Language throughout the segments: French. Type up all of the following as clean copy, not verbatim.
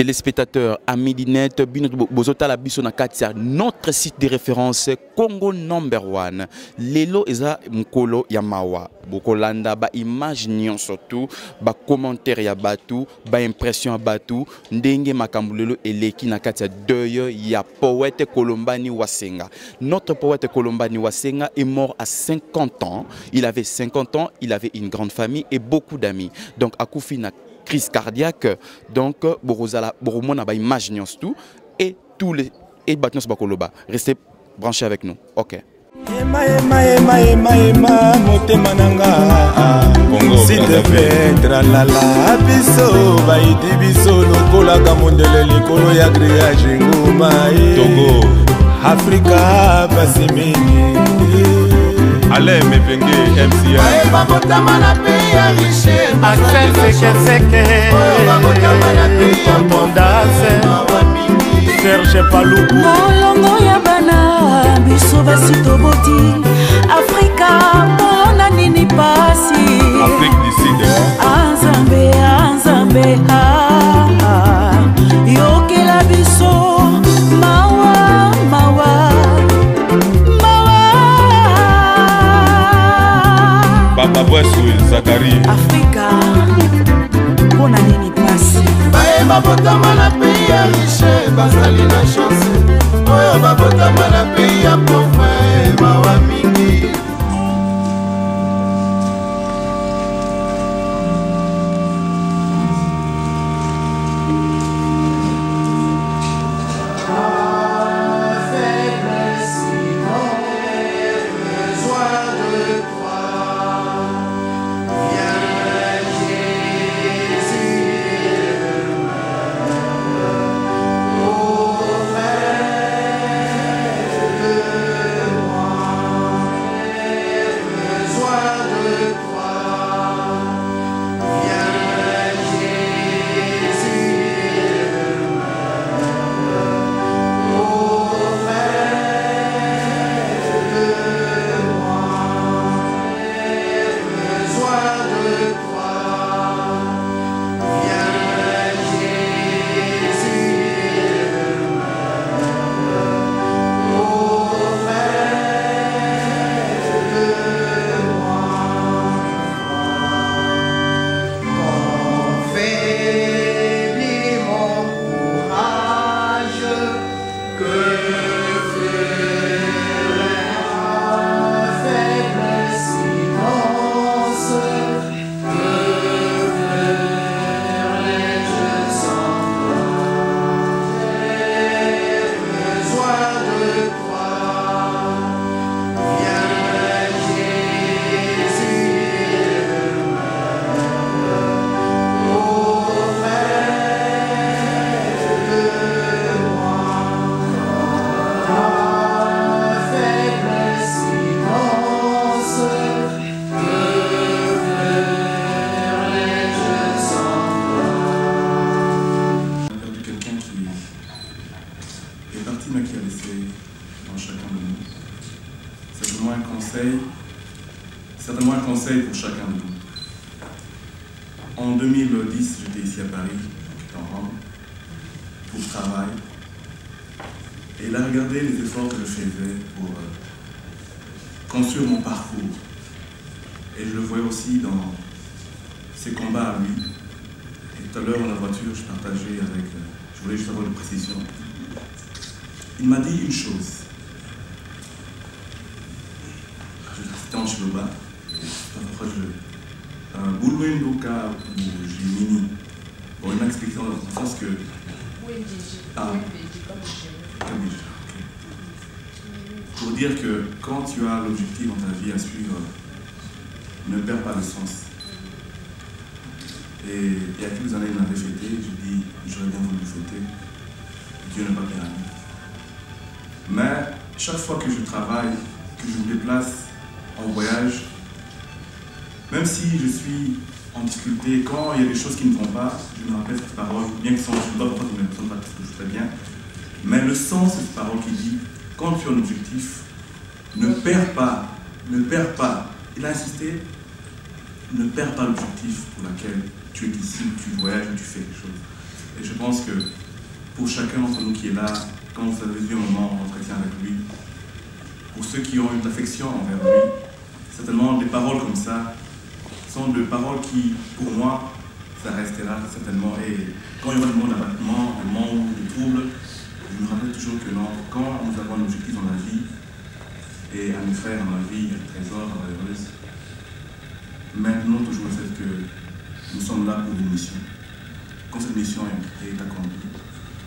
Téléspectateurs, amis d'Inet, Bozota la biso na katia, notre site de référence Congo #1. Lelo eza mkolo ya mawa. Bokolanda ba image nyon surtout, ba commentaire ya batu, ba impression ya batu, ndenge makambulelo eleki na katia deuil ya poète Kolombani Wasenga. Notre poète Kolombani Wasenga est mort à 50 ans. Il avait 50 ans, il avait une grande famille et beaucoup d'amis. Donc akufi na crise cardiaque, donc Borozala, Boromona ba image tout et tous les et Batnos Bakoloba. Restez branchés avec nous. Ok. Ema motema nanga s'il te plaît tralala biso baidi biso lokola kamondele likolo ya grillage ngoma Togo Afrika basimini Allez mepenge MCA Eba motama na pays ya riche Axel seke Eba motama na pays ya Tondaze Serge Paluku Molongo ya bana biso basi toboti Afrika mona nini pasi Afrique du Sud Anzambe Yokela biso mawa Baba Bwesu Zakari Afrika mona nini pasi Baeba botama na pays ya riche bazali na chance Oyo babotama na pays ya pauvre mawa mingi Certainement un conseil pour chacun de nous. En 2010, j'étais ici à Paris, en Rome, pour travail. Et il a regardé les efforts que je faisais pour construire mon parcours. Et je le voyais aussi dans ses combats à lui. Et tout à l'heure, dans la voiture, je partageais avec... je voulais juste avoir une précision. Il m'a dit une chose. C'était en Chiloba. Boulouin Luka ou Jimini. Bon, il m'a expliqué dans le sens que. Pour dire que quand tu as l'objectif dans ta vie à suivre, ne perds pas le sens. Et il y a quelques années, il m'avait fêté. Je dis, j'aurais bien voulu fêter. Dieu n'a pas permis. Mais chaque fois que je travaille, que je me déplace en voyage, même si je suis en difficulté, quand il y a des choses qui ne vont pas, je me rappelle cette parole, bien que je ne sais pas pourquoi je ne me sens pas ce que je fais bien, mais le sens de cette parole qui dit, quand tu as un objectif, ne perds pas, il a insisté, ne perds pas l'objectif pour lequel tu es ici, tu voyages ou tu fais quelque chose. Et je pense que pour chacun d'entre nous qui est là, quand vous avez vu un moment d'entretien avec lui, pour ceux qui ont une affection envers lui, certainement des paroles comme ça sont des paroles qui, pour moi, ça restera certainement. Et quand il y aura le moment d'abattement, le moment de trouble, je me rappelle toujours que non, quand nous avons un objectif dans la vie, et à mes frères dans la vie, un trésor heureuse, maintenant toujours le fait que nous sommes là pour une mission. Quand cette mission est accomplie,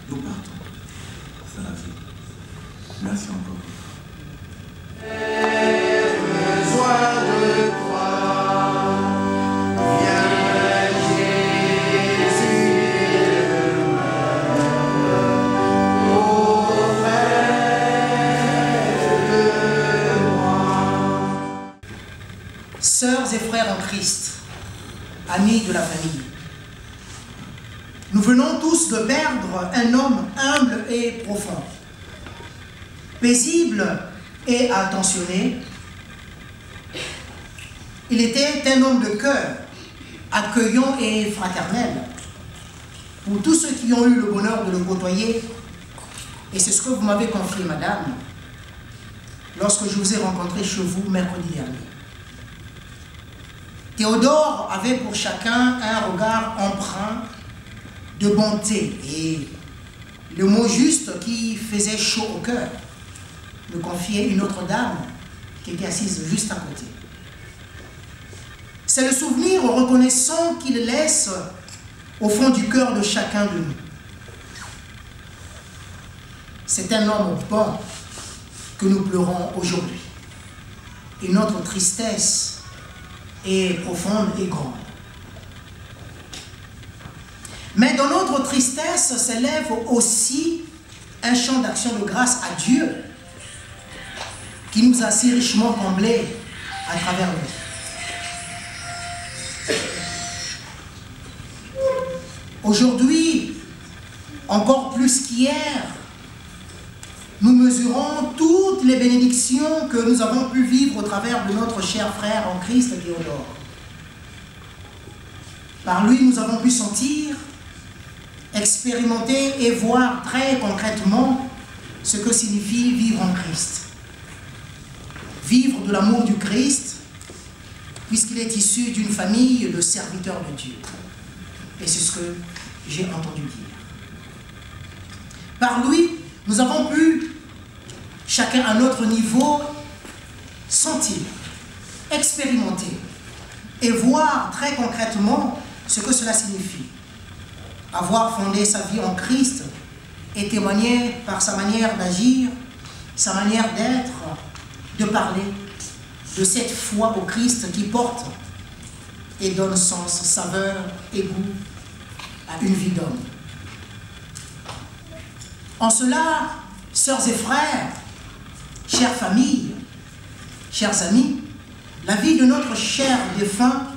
nous partons. C'est la vie. Merci encore. Sœurs et frères en Christ, amis de la famille, nous venons tous de perdre un homme humble et profond, paisible et attentionné. Il était un homme de cœur, accueillant et fraternel. Pour tous ceux qui ont eu le bonheur de le côtoyer, et c'est ce que vous m'avez confié, madame, lorsque je vous ai rencontré chez vous mercredi dernier. Théodore avait pour chacun un regard empreint de bonté et le mot juste qui faisait chaud au cœur me confiait une autre dame qui était assise juste à côté. C'est le souvenir reconnaissant qu'il laisse au fond du cœur de chacun de nous. C'est un homme bon que nous pleurons aujourd'hui. Et notre tristesse est profonde et grande. Mais dans notre tristesse s'élève aussi un chant d'action de grâce à Dieu qui nous a si richement comblés à travers nous. Aujourd'hui, encore plus qu'hier, nous mesurons toutes les bénédictions que nous avons pu vivre au travers de notre cher frère en Christ, Théodore. Par lui, nous avons pu sentir, expérimenter et voir très concrètement ce que signifie vivre en Christ. Vivre de l'amour du Christ, puisqu'il est issu d'une famille de serviteurs de Dieu. Et c'est ce que j'ai entendu dire. Par lui, nous avons pu, chacun à notre niveau, sentir, expérimenter et voir très concrètement ce que cela signifie. Avoir fondé sa vie en Christ et témoigner par sa manière d'agir, sa manière d'être, de parler, de cette foi au Christ qui porte et donne sens, saveur et goût à une vie d'homme. En cela, sœurs et frères, chères familles, chers amis, la vie de notre cher défunt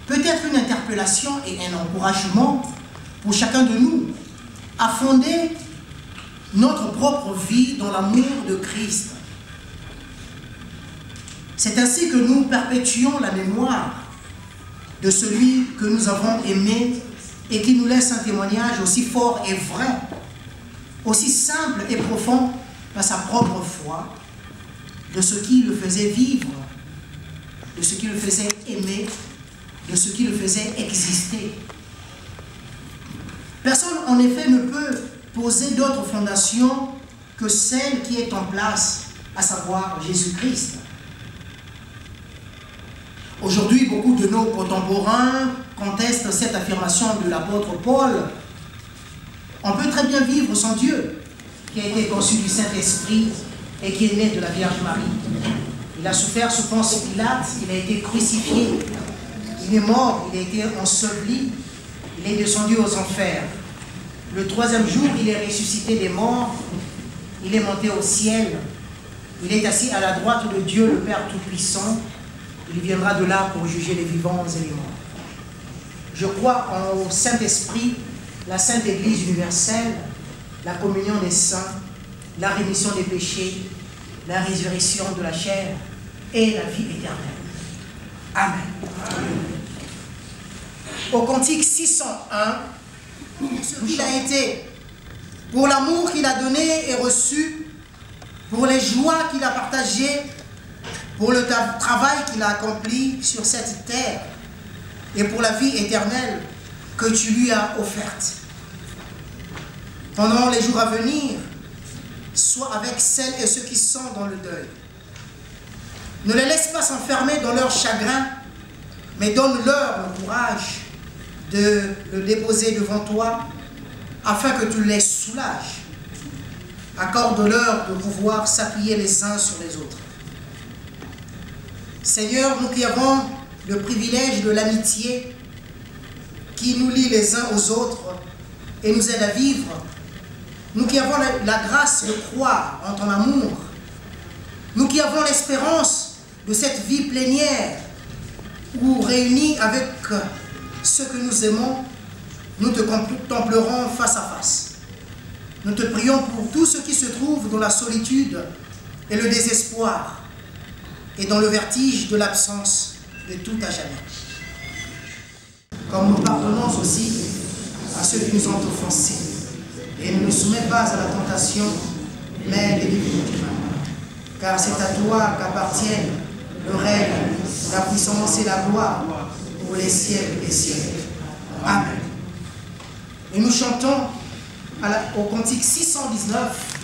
peut être une interpellation et un encouragement pour chacun de nous à fonder notre propre vie dans l'amour de Christ. C'est ainsi que nous perpétuons la mémoire de celui que nous avons aimé et qui nous laisse un témoignage aussi fort et vrai, aussi simple et profond par sa propre foi, de ce qui le faisait vivre, de ce qui le faisait aimer, de ce qui le faisait exister. Personne, en effet, ne peut poser d'autre fondation que celle qui est en place, à savoir Jésus-Christ. Aujourd'hui, beaucoup de nos contemporains contestent cette affirmation de l'apôtre Paul. On peut très bien vivre sans Dieu, qui a été conçu du Saint-Esprit et qui est né de la Vierge Marie. Il a souffert sous Ponce Pilate, il a été crucifié, il est mort, il a été enseveli, il est descendu aux enfers. Le troisième jour, il est ressuscité des morts, il est monté au ciel, il est assis à la droite de Dieu, le Père Tout-Puissant. Il viendra de là pour juger les vivants et les morts. Je crois au Saint-Esprit, la Sainte Église universelle, la communion des saints, la rémission des péchés, la résurrection de la chair et la vie éternelle. Amen. Au cantique 601, pour ce qu'il a été, pour l'amour qu'il a donné et reçu, pour les joies qu'il a partagées, pour le travail qu'il a accompli sur cette terre et pour la vie éternelle que tu lui as offerte. Pendant les jours à venir, sois avec celles et ceux qui sont dans le deuil. Ne les laisse pas s'enfermer dans leur chagrin, mais donne-leur le courage de le déposer devant toi afin que tu les soulages. Accorde-leur de pouvoir s'appuyer les uns sur les autres. Seigneur, nous qui avons le privilège de l'amitié qui nous lie les uns aux autres et nous aide à vivre, nous qui avons la grâce de croire en ton amour, nous qui avons l'espérance de cette vie plénière où réunis avec ceux que nous aimons, nous te contemplerons face à face. Nous te prions pour tous ceux qui se trouvent dans la solitude et le désespoir et dans le vertige de l'absence de tout à jamais. Comme nous pardonnons aussi à ceux qui nous ont offensés. Et ne nous soumets pas à la tentation, mais délivre-nous du mal. Car c'est à toi qu'appartiennent le règne, la puissance et la gloire pour les siècles des siècles. Amen. Et nous chantons au cantique 619.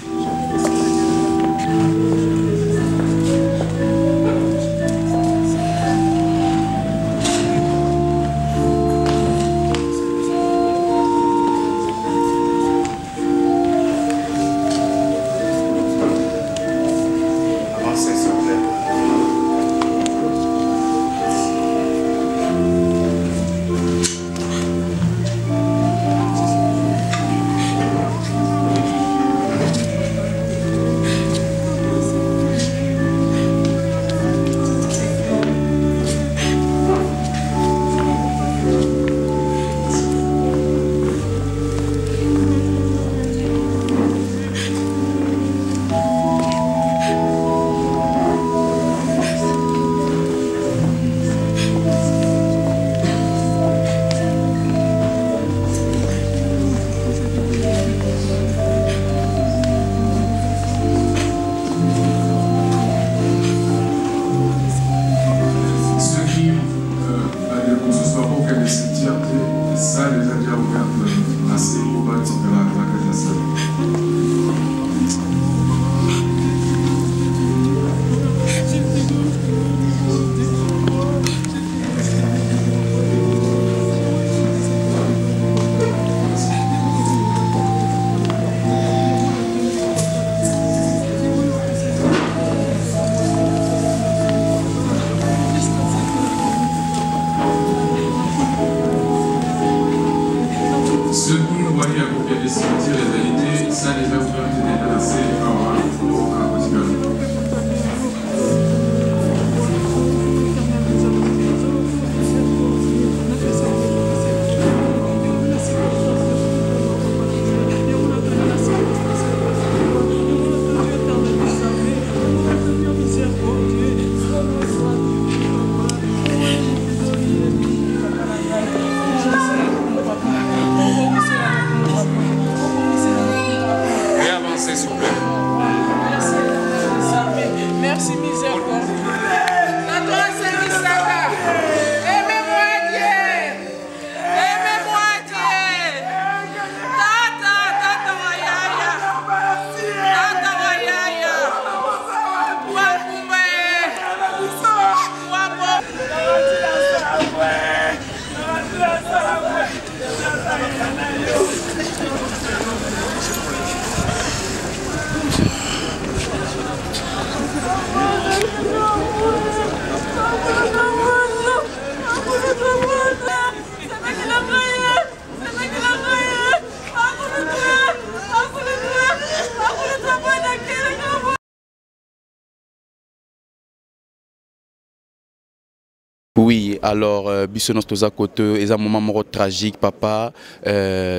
Oui, alors, Bissonos toza kote, eza moment tragique, papa,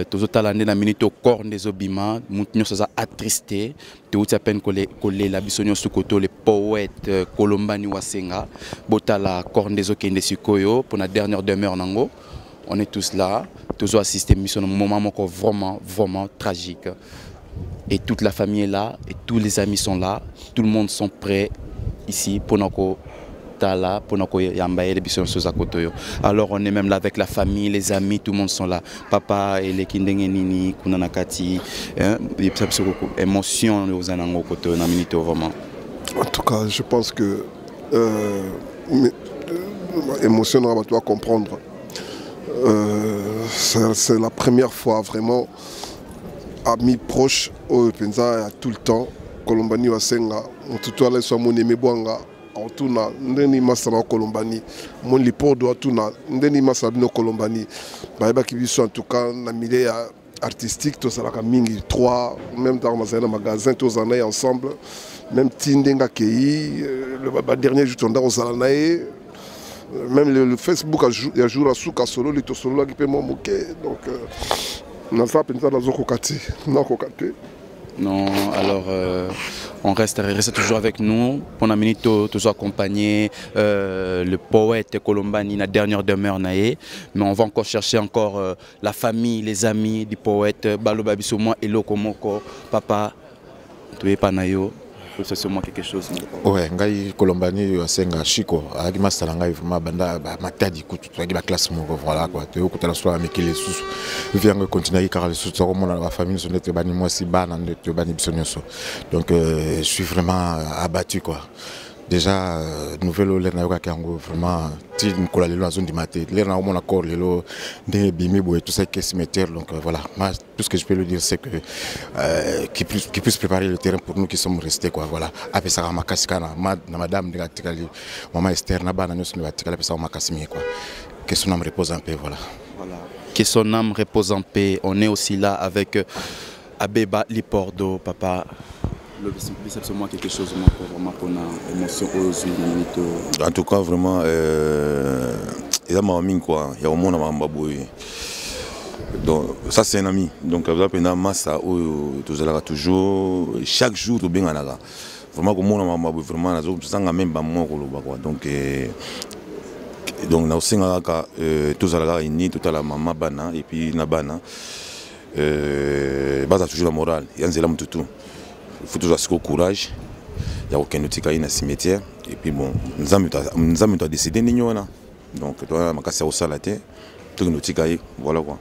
tozo talande na minute au corps des obima, moutinyo soza attristé, te outi à peine collé la Bissonos sous koto, le poète Colombani Wasenga, bota la corne des okende sikoyo, pour la dernière demeure nango, on est tous là, tous assistés à un moment vraiment, vraiment tragique. Et toute la famille est là, et tous les amis sont là, tout le monde sont prêts ici pour nous. Alors on est même là avec la famille, les amis, tout le monde sont là. Papa et les kindengenini, kunanakati, émotion vraiment. En tout cas, je pense que émotion, on doit comprendre. C'est la première fois vraiment, amis proches, au Penza, tout le temps, Colombani Wasenga, tout à l'heure, soit mon aimé Boanga. Tuna ndeni masana Colombani mon lipo doit tuna ndeni masabino Colombani baeba kibiso en tout cas na milieu artistique to salaka mingi 3 même dans un magasin tous en ensemble même tindenga kei le dernier jour on salanae même le Facebook a jour à souka solo li to solo qui peut moquer donc na ça pensa dans okokati na kokate. Non, alors on reste toujours avec nous. Pendant une minute, toujours accompagner le poète Colombani, la dernière demeure naïe. Mais on va encore chercher la famille, les amis du poète Balo Babiso, moi et Lokomoko, papa, tu es pas naïo. C'est sûrement quelque chose. Ouais, ngai Colombani asenga Chico, avec ma salanga vraiment banda matadi kutu avec la classe moko voilà quoi. Tu écoutes la soirée mais qui les sous vient continuer car les sous comme la famille sont être bani moi si ban en bani bisonyoso. Donc je suis vraiment abattu quoi. Déjà nouvelle l'air na kango vraiment ti nkola lelo zone du matin l'air na mon accord lelo de bimi boy tout ça qui cimetière donc voilà moi tout ce que je peux lui dire c'est que qui puisse préparer le terrain pour nous qui sommes restés quoi voilà après ça makasikana madame de gatikali maman Esther na bana nous sommes gatikali après ça makasimi quoi que son âme repose en paix voilà que son âme repose en paix. On est aussi là avec Abeba Lipordo papa. C'est moi quelque chose vraiment pour une émotion aux. En tout cas vraiment il y a ma amie quoi il y a au monde à Mambaboui donc ça c'est un ami donc vous avez une masse où toujours chaque jour tout bien là vraiment comme on a Mambaboui vraiment ça n'a même pas moi quoi donc na aussi ngaka tous à la réunis tout à la maman bana et puis na bana base toujours la morale il y a un zélam tout. Il faut toujours avoir courage. Il n'y a aucun outil qui est dans le cimetière. Et puis bon, nous avons décidé de nous. Donc, toi, je suis au salaté. Tout le outil qui est. Voilà quoi.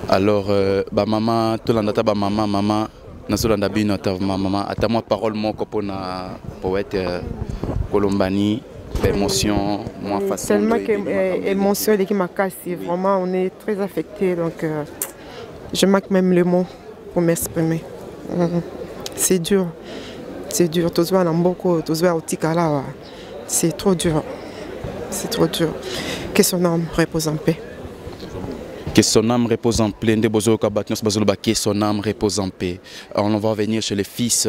Alors, maman, tout le monde, maman, nasolanda bino maman, attends-moi parole mon copona poète Colombani, émotion, moi façon. Tellement que émotion qui m'a cassé. Vraiment, on est très affecté. Donc, je manque même le mot pour m'exprimer. C'est dur, tous voient Namboko, tous voient Otikala, c'est trop dur, que son âme repose en paix. Que son âme repose en paix, que son âme repose en paix. On va venir chez les fils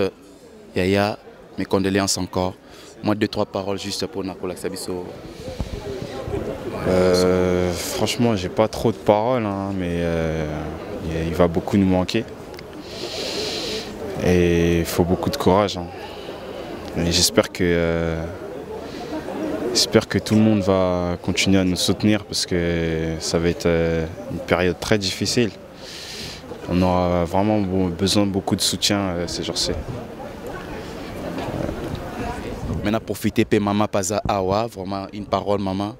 Yaya, mes condoléances encore. Moi 2-3 paroles juste pour Nakola Sabiso. Franchement, j'ai pas trop de paroles, hein, mais il va beaucoup nous manquer. Et il faut beaucoup de courage. Hein. Et j'espère que tout le monde va continuer à nous soutenir parce que ça va être une période très difficile. On aura vraiment besoin de beaucoup de soutien ces jours-ci. Maintenant, profitez de Maman Paza Awa, vraiment une parole, maman.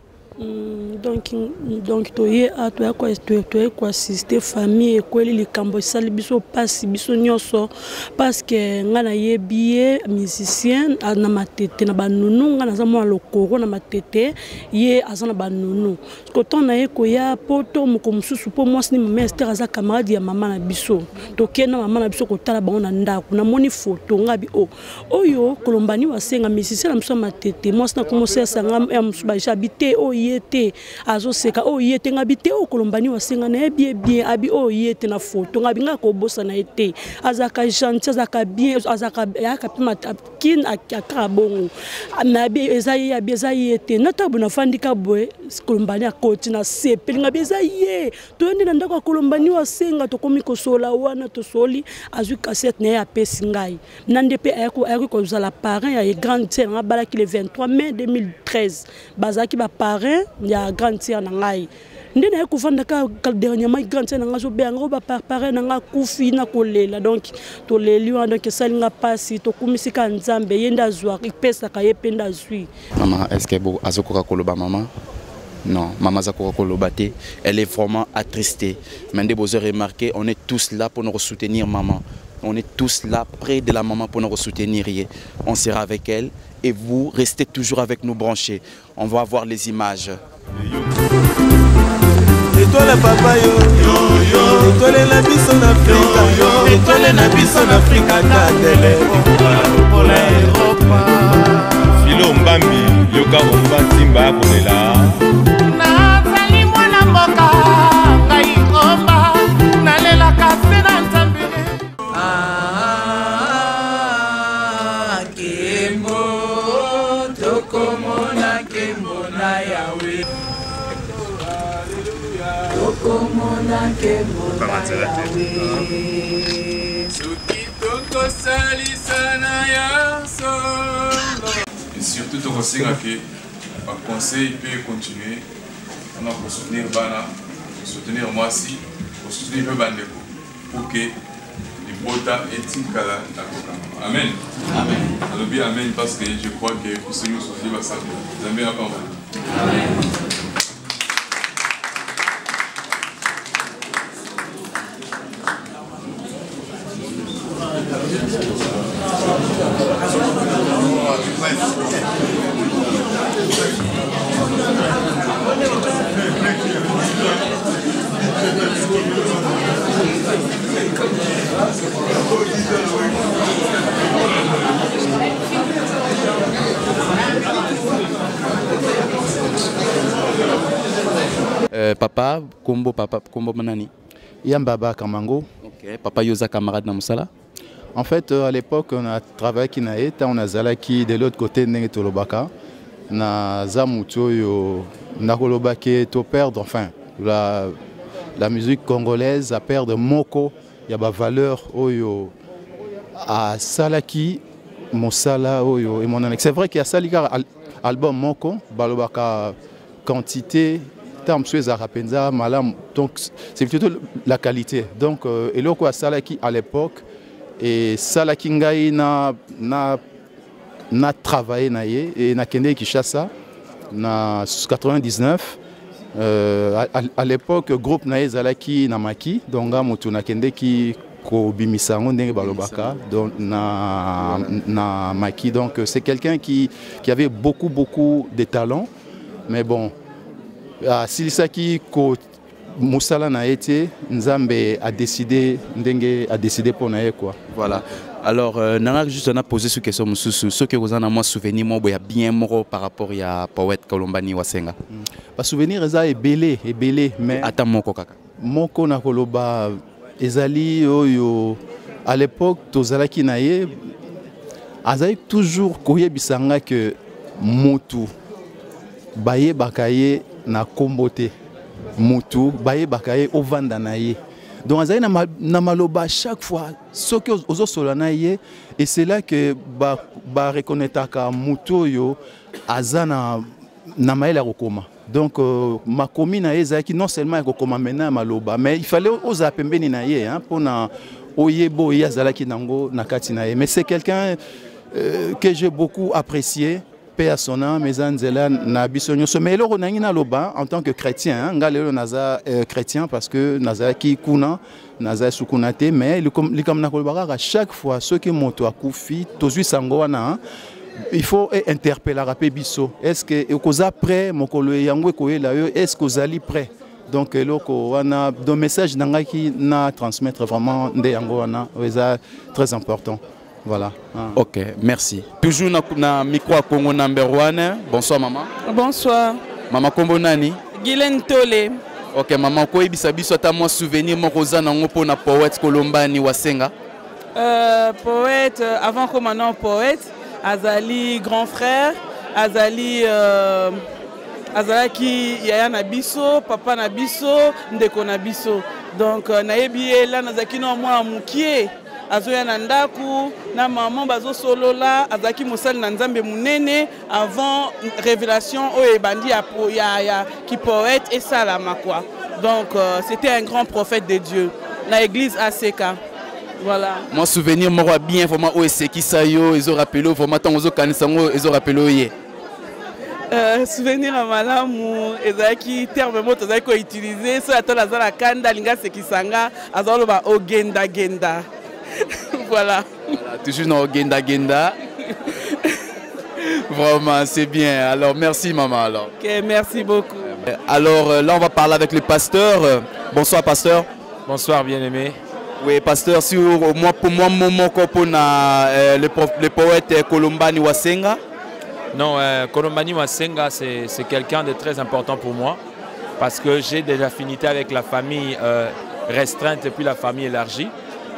Donc tu es assister famille et les cambo sali biso passe biso nyoso parce que ngana yebiye musicien na matete na banunu ngana za mwa lokoro na matete ye azana banunu quand on a koya poto moko mususu po moi ni master aza camarade ya mama na biso to kena mama na biso ko tala bango na ndako na moni photo ngabi oyo Colombani wasenga musicien na mso matete moi na commencer sanga ya msuba j'habite yete azo seka yete ngabite Colombani wasenga na bien abi yete na photo ngabinga ko bossa na ete azaka gentil azaka bien azaka yaka pima kin akabongo na bi ezayi yete natabu na fandika boy Colombani akoti na sepeli ngabi ezayi to ndi na ndako Colombani wasenga to komi ko sola wana to soli azu cassette na ya pesi ngai nande pe ayako ko zala parrain ya grande sœur ngabala ki le 23 mai 2013 bazaki ba parrain cousin ya grande sœur na ngai nde na kuvanda ka dernièrement grande sœur na ngai zo be ngo ba préparer na nga kufi na kolela donc to leliwa donc salinga pasi to kumisika nzambe yenda zwa ipesa ka yependa zwi. Maman, est-ce que bo azokoka koloba maman? Non, maman Zakora Kolobate, elle est vraiment attristée. Mais vous avez remarqué, on est tous là pour nous soutenir maman. On est tous là près de la maman pour nous soutenir. On sera avec elle et vous restez toujours avec nous branchés. On va voir les images. Étoile papa yo, étoile na biso en Afrique, étoile na biso en Afrique ta télé, pour l'Europe. Filo Mbambi, yoka omba timba kolela. Nazali mwana mboka, ngai omba, nalela kase na nzambe. Kembo, tokomona kembo na Yahweh. Et surtout, tu conseilles que un conseil peut continuer. On a pour soutenir Bana, pour soutenir moi aussi, pour soutenir Bandeko, pour que les Bota et Tinkala la Amen. Amen. Alors bien Amen parce que je crois que pour ceux qui nous ça vous avez encore. Amen. Papa, Kombo Manani. Yambaba Kamango. Ok, papa Yosa camarade na Moussala. En fait, à l'époque, on a travaillé qui naïta, on a zalaki de l'autre côté de Tolobaka. Na Zamutoyo, Nakolobake, to perdre, enfin, la musique congolaise a perdre Moko, il y a des valeurs oyo à Salaki, Mosala oyo et mon annexe. C'est vrai qu'il y a Salika album Moko, Balobaka quantité. Donc c'est plutôt la qualité. Donc et là quoi Salaki à l'époque et Salaki ngai na travaillé naie et na kende Kinshasa na 99 à l'époque groupe naie Zalaki na Maki donc mutu na kende ki ko bimisango ndenge balobaka donc na Maki donc c'est quelqu'un qui avait beaucoup de talent mais bon Silisaki ko Moussala na été Nzambe a décidé pour naé quoi. Voilà. Alors nanga juste on a posé cette question mususu ce que vous en a moi souvenir moi boya bien moro par rapport à poète Kolombani Wasenga. Pas souvenir ça est belé mais ata moko kaka. Moko na koloba ezali oyo à l'époque tozalaki naé azali toujours koyebisanga que motu baye bakaye na kombote mutu baye bakaye ovanda na ye donc azali na maloba chaque fois ce que ozo solana ye et c'est là que ba reconnaître ka mutu yo azana na maela kokoma donc makomi na ye zaki non seulement kokoma mena maloba mais il fallait oza pembeni na ye hein pour na oyebo ya zalaki nango na kati na ye mais c'est quelqu'un que j'ai beaucoup apprécié. Paix à son âme, mes anzela na bisonyo. Mais le ronangi na loba en tant que chrétien, ngalelo naza chrétien parce que naza ki kuna, naza sukunate, mais le comme na kolobara à chaque fois ceux qui montent à Koufi, tozu sangoana, il faut interpeller rapé biso. Est-ce que okoza prêt mokolo yango koye la yo, est-ce que zali prêt? Donc loko wana do message nanga ki na transmettre vraiment nde yango wana, c'est très important. Voilà. Ok, merci. Toujours na micro Congo number 1. Bonsoir maman. Bonsoir. Maman Kombo nani? Guylaine Tole. Ok maman, ko yebisa biso ta mo souvenir moko za nango pona poète Kolombani Wasenga. Poète avant comme maintenant poète, azali grand frère, azali azalaki yaya na biso, papa na biso, ndeko na biso. Donc nayebi là nazaki no mwa mukie. azoya na ndaku na maman bazo solola azaki mosali na nzambe munene avant révélation oyo ebandi ya ki poète et salama quoi. Donc c'était un grand prophète de Dieu. La église ACK. Voilà. Moi souvenir moi bien vraiment o eseki sayo ils ont rappelé vraiment tant aux kanisango ils ont rappelé souvenir à malamu ezaki terme moto ezaki ko utiliser so atola za la kanda linga sekisanga azalo ba ogenda genda. Voilà. Toujours dans ogenda genda. Vraiment c'est bien. Alors merci maman alors. OK, merci beaucoup. Alors là on va parler avec le pasteur. Bonsoir pasteur. Bonsoir bien-aimé. Oui, pasteur, si pour moi, moment qu'on a le poète Kolombani Wasenga. Non, Kolombani Wasenga, c'est quelqu'un de très important pour moi parce que j'ai des affinités avec la famille restreinte et puis la famille élargie.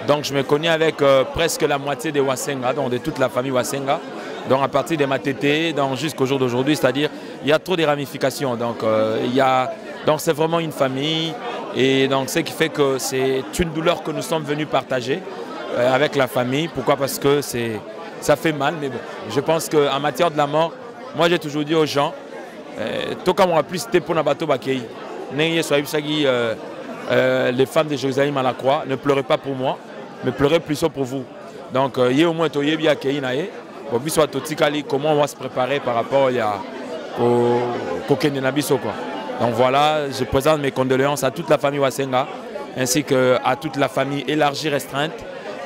Donc je me connais avec presque la moitié des Wasenga, donc de toute la famille Wasenga. Donc à partir de ma tété, jusqu'au jour d'aujourd'hui, c'est-à-dire il y a trop de ramifications. Donc c'est vraiment une famille. Et donc ce qui fait que c'est une douleur que nous sommes venus partager avec la famille. Pourquoi? Parce que ça fait mal, mais bon. Je pense qu'en matière de la mort, moi j'ai toujours dit aux gens, tout comme on a plus été pour Nabato Bakei, les femmes de Jérusalem à la croix, ne pleurez pas pour moi, mais pleurez plutôt pour vous. Donc il y a au moins comment on va se préparer par rapport au Kenenabiso quoi. Donc voilà, je présente mes condoléances à toute la famille Wasenga ainsi qu'à toute la famille élargie restreinte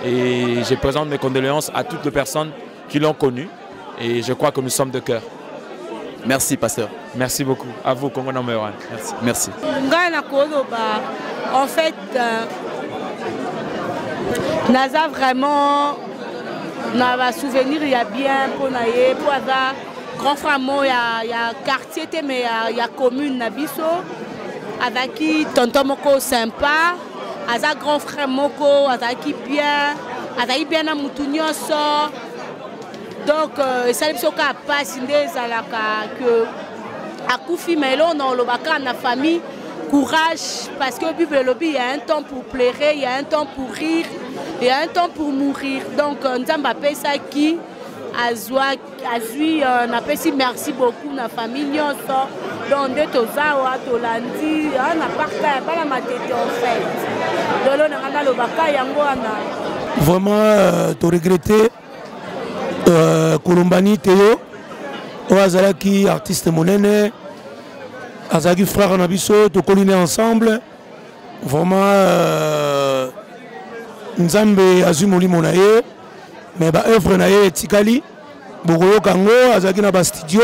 et je présente mes condoléances à toutes les personnes qui l'ont connu et je crois que nous sommes de cœur. Merci pasteur. Merci beaucoup. À vous Congo numéro 1. Merci. En fait, Naza vraiment n'a souvenir il y a bien pour naïe pour avoir grand frère il y a quartier mais il y a commune nabiso avec qui tonton moko sympa aza grand frère moko avec bien na mutunyo so donc ça biso ka passe ndezalaka que akufi melo na lobaka na famille courage parce que Bible lobby il y a un temps pour pleurer, il y a un temps pour rire, il y a un temps pour mourir. Donc Nzamba pesa qui azui on appelle si merci beaucoup na famille nyonso donc de tozawa tolandi on a partagé pas la matete en fait. Dolo na ngana lobaka yango ana. Vraiment to regretter Kolombani Théo Oazalaki artiste monene Azaki frère Nabiso to colliné ensemble vraiment Nzambe azumoli monaye mais ba œuvre naye tikali bokoyo kango azaki na ba studio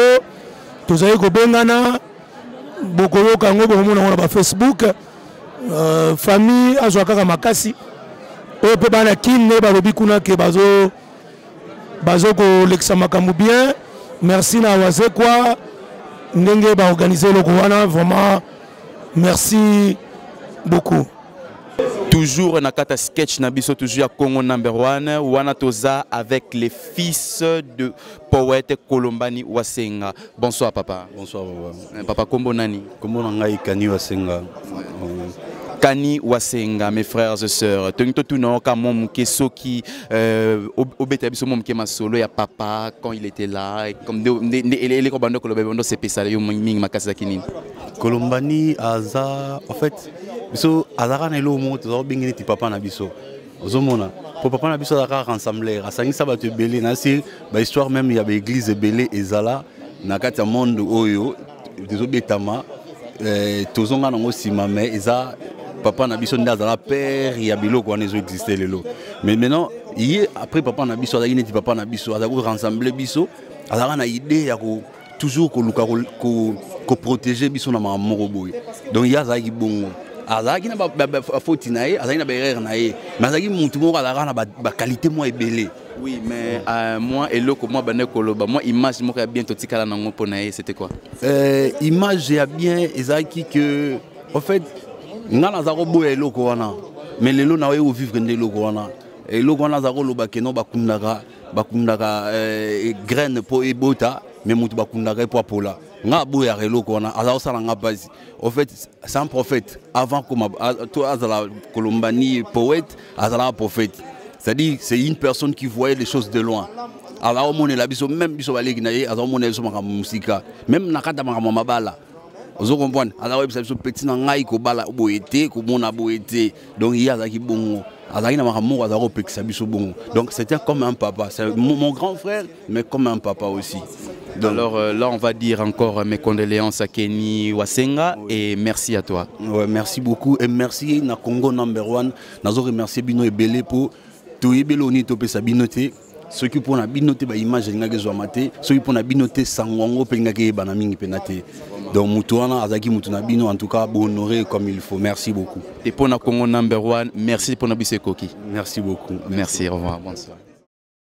tozali ko bengana bokoyo kango bomona na ba Facebook famille azwaka ka makasi o pe bana kinne ba lobi kuna ke bazo ko lexa makambu bien merci na waze kwa ndenge ba organiser le Rwanda vraiment merci beaucoup. Toujours na kata sketch na biso toujours à Congo number 1 wana toza avec les fils de poète Kolombani Wasenga. Bonsoir papa. Bonsoir papa. Papa kombo nani? Kombo ngai Kani Wasenga. Kani Wasenga, mes frères et sœurs. Tenito tuno ka mom keso qui obeta biso mom ke masolo ya papa quand il était là comme les kobando Kolombani c'est pesala yo mingi makasa kinini. Kolombani aza en fait biso azaka na elo mo to bingini ti papa na biso. Ozomona pour papa na biso azaka rassembler asangisa bato belé na si ba histoire même il y a église belé ezala na kati ya monde oyo dezobetama tozonga nango sima mais eza papa na biso ndazala père ya biloko wana ezo exister lelo mais maintenant hier après papa na biso azaki neti papa na biso azako rassembler biso azaka na idée ya ko toujours ko luka ko protéger biso na moko boy donc ya azaki bongo azaki na ba faute na ye azaki na ba erreur na ye mais azaki mutu moko azaka na ba qualité moi ebelé. Oui, mais moi et l'autre, moi, moi, image, moi, bien tout tikala nango ponaye, c'était quoi? Image, j'ai bien, ezaki que, en fait, ngana zaro boye l'autre wana, mais les lots n'avaient au vivre de l'autre wana, et l'autre wana zaro lo bakeno bakundaka graine pour ebota, mais mutu bakundaka pour pola. Nga boye are l'autre wana, azaro sala nga base. En fait, c'est un prophète. Avant comme toi azala Kolombani poète, azala prophète. C'est-à-dire, c'est une personne qui voyait les choses de loin. Alors, on est là, même biso balegi na ye, alors on est sur musika, même nakata mabala. Vous comprenez? Alors, c'est un petit nangai ko bala boete, ko mona boete. Donc, il y a qui bon. Donc c'était comme un papa, c'est mon grand frère, mais comme un papa aussi. Donc, alors là, on va dire encore mes condoléances à Kenny Wasenga et merci à toi. Ouais, merci beaucoup et merci na Congo number one. Nazo remercier Bino et Belé pour tout Beloni topé sa binoté. Ceux qui pour na binoté ba image ngake zo maté, ceux qui pour na binoté sangongo pe ngake bana mingi penate. Donc Moutouana, Azaki Moutouana Bino, en tout cas, honoré comme il faut. Merci beaucoup. Et pour na Congo number one, merci pour na Koki. Merci beaucoup. Merci, au revoir. Bonne soirée.